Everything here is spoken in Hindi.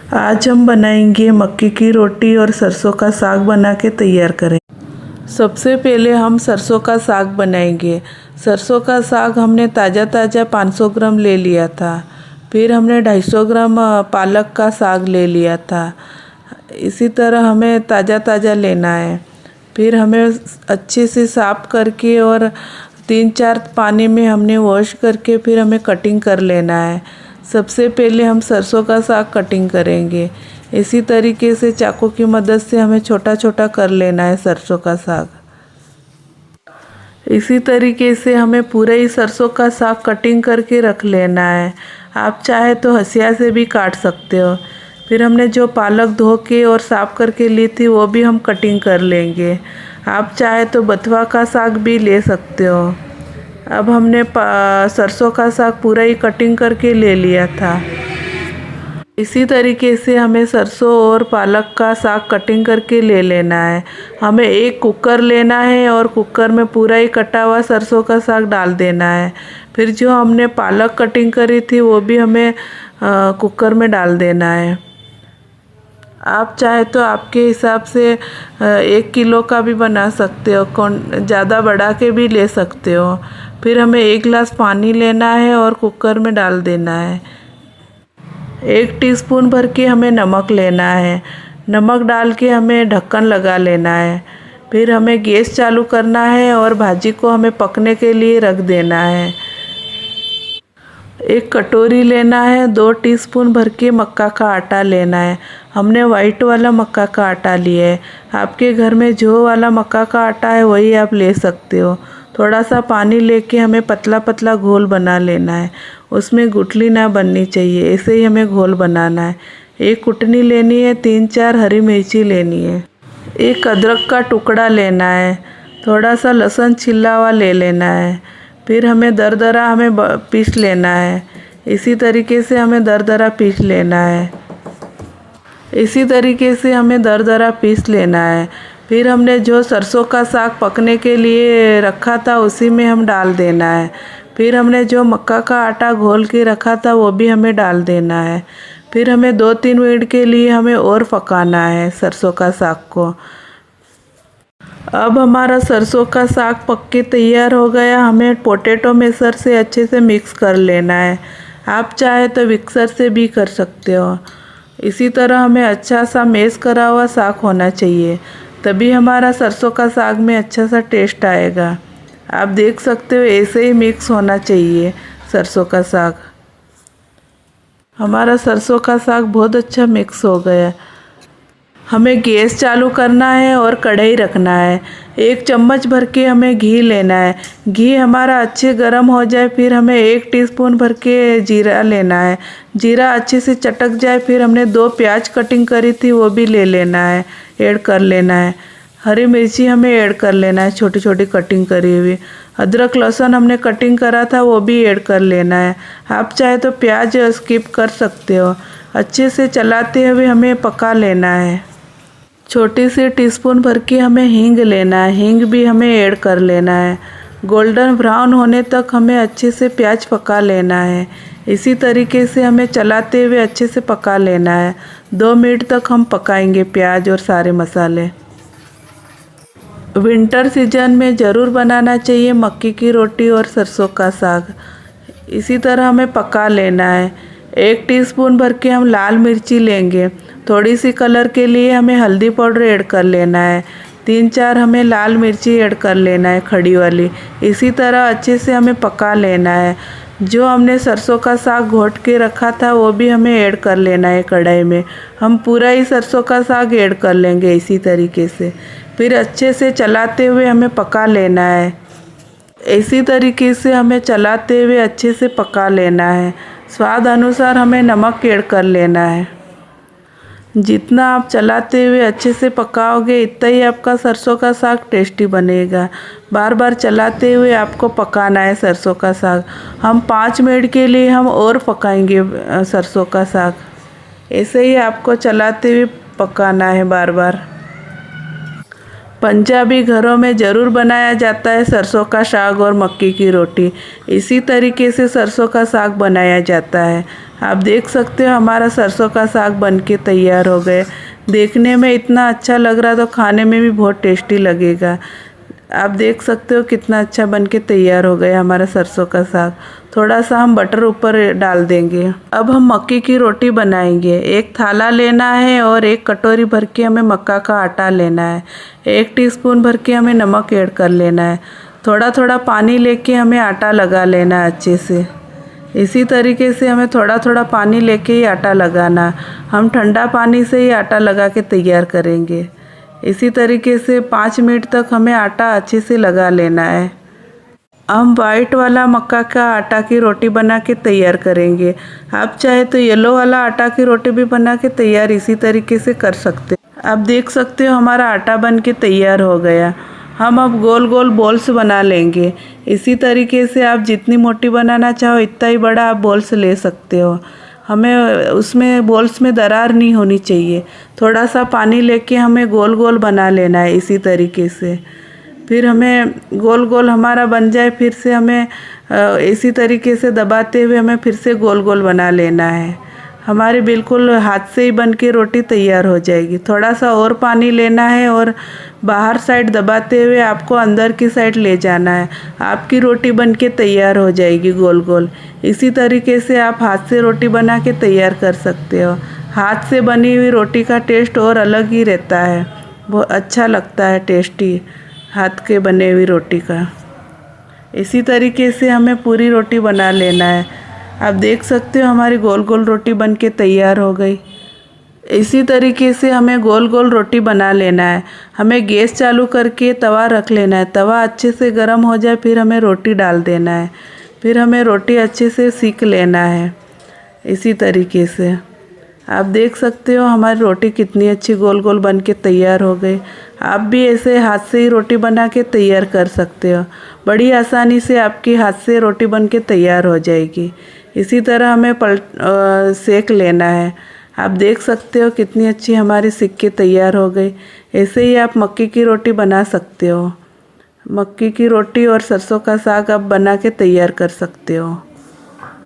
आज हम बनाएंगे मक्की की रोटी और सरसों का साग बना के तैयार करें। सबसे पहले हम सरसों का साग बनाएंगे। सरसों का साग हमने ताज़ा 500 ग्राम ले लिया था। फिर हमने 250 ग्राम पालक का साग ले लिया था। इसी तरह हमें ताज़ा लेना है। फिर हमें अच्छे से साफ करके और 3-4 पानी में हमने वॉश करके फिर हमें कटिंग कर लेना है। सबसे पहले हम सरसों का साग कटिंग करेंगे। इसी तरीके से चाकू की मदद से हमें छोटा छोटा कर लेना है सरसों का साग। इसी तरीके से हमें पूरा ही सरसों का साग कटिंग करके रख लेना है। आप चाहे तो हंसिया से भी काट सकते हो। फिर हमने जो पालक धो के और साफ करके ली थी वो भी हम कटिंग कर लेंगे। आप चाहे तो बथुआ का साग भी ले सकते हो। अब हमने सरसों का साग पूरा ही कटिंग करके ले लिया था। इसी तरीके से हमें सरसों और पालक का साग कटिंग करके ले लेना है। हमें एक कुकर लेना है और कुकर में पूरा ही कटा हुआ सरसों का साग डाल देना है। फिर जो हमने पालक कटिंग करी थी वो भी हमें कुकर में डाल देना है। आप चाहे तो आपके हिसाब से 1 किलो का भी बना सकते हो, ज़्यादा बढ़ा के भी ले सकते हो। फिर हमें 1 गिलास पानी लेना है और कुकर में डाल देना है। 1 टीस्पून भर के हमें नमक लेना है। नमक डाल के हमें ढक्कन लगा लेना है। फिर हमें गैस चालू करना है और भाजी को हमें पकने के लिए रख देना है। 1 कटोरी लेना है। 2 टीस्पून भर के मक्का का आटा लेना है। हमने वाइट वाला मक्का का आटा लिया है। आपके घर में जो वाला मक्का का आटा है वही आप ले सकते हो। थोड़ा सा पानी लेके हमें पतला घोल बना लेना है। उसमें गुठली ना बननी चाहिए, ऐसे ही हमें घोल बनाना है। 1 कुटनी लेनी है। 3-4 हरी मिर्ची लेनी है। 1 अदरक का टुकड़ा लेना है। थोड़ा सा लहसुन छिला हुआ ले लेना है। फिर हमें दरदरा पीस लेना है। इसी तरीके से हमें दरदरा पीस लेना है। इसी तरीके से हमें दरदरा पीस लेना है। फिर हमने जो सरसों का साग पकने के लिए रखा था उसी में हम डाल देना है। फिर हमने जो मक्का का आटा घोल के रखा था वो भी हमें डाल देना है। फिर हमें 2-3 मिनट के लिए हमें और पकाना है सरसों का साग को। अब हमारा सरसों का साग पक के तैयार हो गया। हमें पोटैटो मैशर से अच्छे से मिक्स कर लेना है। आप चाहे तो मिक्सर से भी कर सकते हो। इसी तरह हमें अच्छा सा मैश करा हुआ साग होना चाहिए, तभी हमारा सरसों का साग में अच्छा सा टेस्ट आएगा। आप देख सकते हो ऐसे ही मिक्स होना चाहिए सरसों का साग। हमारा सरसों का साग बहुत अच्छा मिक्स हो गया। हमें गैस चालू करना है और कढ़ाई रखना है। 1 चम्मच भर के हमें घी लेना है। घी हमारा अच्छे गर्म हो जाए फिर हमें 1 टीस्पून भर के जीरा लेना है। जीरा अच्छे से चटक जाए फिर हमने 2 प्याज कटिंग करी थी वो भी ले लेना है, ऐड कर लेना है। हरी मिर्ची हमें ऐड कर लेना है, छोटी छोटी कटिंग करी हुई। अदरक लहसुन हमने कटिंग करा था वो भी ऐड कर लेना है। आप चाहे तो प्याज स्किप कर सकते हो। अच्छे से चलाते हुए हमें पका लेना है। छोटी सी टीस्पून भर के हमें हींग लेना है। हींग भी हमें ऐड कर लेना है। गोल्डन ब्राउन होने तक हमें अच्छे से प्याज पका लेना है। इसी तरीके से हमें चलाते हुए अच्छे से पका लेना है। 2 मिनट तक हम पकाएंगे प्याज और सारे मसाले। विंटर सीजन में ज़रूर बनाना चाहिए मक्की की रोटी और सरसों का साग। इसी तरह हमें पका लेना है। 1 टीस्पून भर के हम लाल मिर्ची लेंगे। थोड़ी सी कलर के लिए हमें हल्दी पाउडर ऐड कर लेना है। 3-4 हमें लाल मिर्ची ऐड कर लेना है, खड़ी वाली। इसी तरह अच्छे से हमें पका लेना है। जो हमने सरसों का साग घोट के रखा था वो भी हमें ऐड कर लेना है कढ़ाई में। हम पूरा ही सरसों का साग ऐड कर लेंगे इसी तरीके से। फिर अच्छे से चलाते हुए हमें पका लेना है। इसी तरीके से हमें चलाते हुए अच्छे से पका लेना है। स्वाद अनुसार हमें नमक ऐड कर लेना है। जितना आप चलाते हुए अच्छे से पकाओगे इतना ही आपका सरसों का साग टेस्टी बनेगा। बार बार चलाते हुए आपको पकाना है सरसों का साग। हम 5 मिनट के लिए हम और पकाएंगे सरसों का साग। ऐसे ही आपको चलाते हुए पकाना है बार बार। पंजाबी घरों में ज़रूर बनाया जाता है सरसों का साग और मक्की की रोटी। इसी तरीके से सरसों का साग बनाया जाता है। आप देख सकते हो हमारा सरसों का साग बनके तैयार हो गए। देखने में इतना अच्छा लग रहा तो खाने में भी बहुत टेस्टी लगेगा। आप देख सकते हो कितना अच्छा बनके तैयार हो गया हमारा सरसों का साग। थोड़ा सा हम बटर ऊपर डाल देंगे। अब हम मक्की की रोटी बनाएंगे। एक थाला लेना है और एक कटोरी भर के हमें मक्का का आटा लेना है। 1 टीस्पून भर के हमें नमक ऐड कर लेना है। थोड़ा थोड़ा पानी लेके हमें आटा लगा लेना है अच्छे से। इसी तरीके से हमें थोड़ा थोड़ा पानी लेके ही आटा लगाना। हम ठंडा पानी से ही आटा लगा के तैयार करेंगे। इसी तरीके से 5 मिनट तक हमें आटा अच्छे से लगा लेना है। हम वाइट वाला मक्का का आटा की रोटी बना के तैयार करेंगे। आप चाहे तो येलो वाला आटा की रोटी भी बना के तैयार इसी तरीके से कर सकते हैं। आप देख सकते हो हमारा आटा बन के तैयार हो गया। हम अब गोल गोल बॉल्स बना लेंगे। इसी तरीके से आप जितनी मोटी बनाना चाहो इतना ही बड़ा आप बॉल्स ले सकते हो। हमें उसमें बॉल्स में दरार नहीं होनी चाहिए। थोड़ा सा पानी लेके हमें गोल गोल बना लेना है इसी तरीके से। फिर हमें गोल गोल हमारा बन जाए फिर से हमें इसी तरीके से दबाते हुए हमें फिर से गोल गोल बना लेना है। हमारी बिल्कुल हाथ से ही बन के रोटी तैयार हो जाएगी। थोड़ा सा और पानी लेना है और बाहर साइड दबाते हुए आपको अंदर की साइड ले जाना है। आपकी रोटी बन के तैयार हो जाएगी गोल गोल। इसी तरीके से आप हाथ से रोटी बना के तैयार कर सकते हो। हाथ से बनी हुई रोटी का टेस्ट और अलग ही रहता है। बहुत अच्छा लगता है टेस्टी हाथ के बने हुई रोटी का। इसी तरीके से हमें पूरी रोटी बना लेना है। आप देख सकते हो हमारी गोल गोल रोटी बन के तैयार हो गई। इसी तरीके से हमें गोल गोल रोटी बना लेना है। हमें गैस चालू करके तवा रख लेना है। तवा अच्छे से गर्म हो जाए फिर हमें रोटी डाल देना है। फिर हमें रोटी अच्छे से सेक लेना है। इसी तरीके से आप देख सकते हो हमारी रोटी कितनी अच्छी गोल गोल बन के तैयार हो गई। आप भी ऐसे हाथ से ही रोटी बना के तैयार कर सकते हो। बड़ी आसानी से आपकी हाथ से रोटी बन के तैयार हो जाएगी। इसी तरह हमें सेक लेना है। आप देख सकते हो कितनी अच्छी हमारी सिक के तैयार हो गई। ऐसे ही आप मक्की की रोटी बना सकते हो। मक्की की रोटी और सरसों का साग आप बना के तैयार कर सकते हो।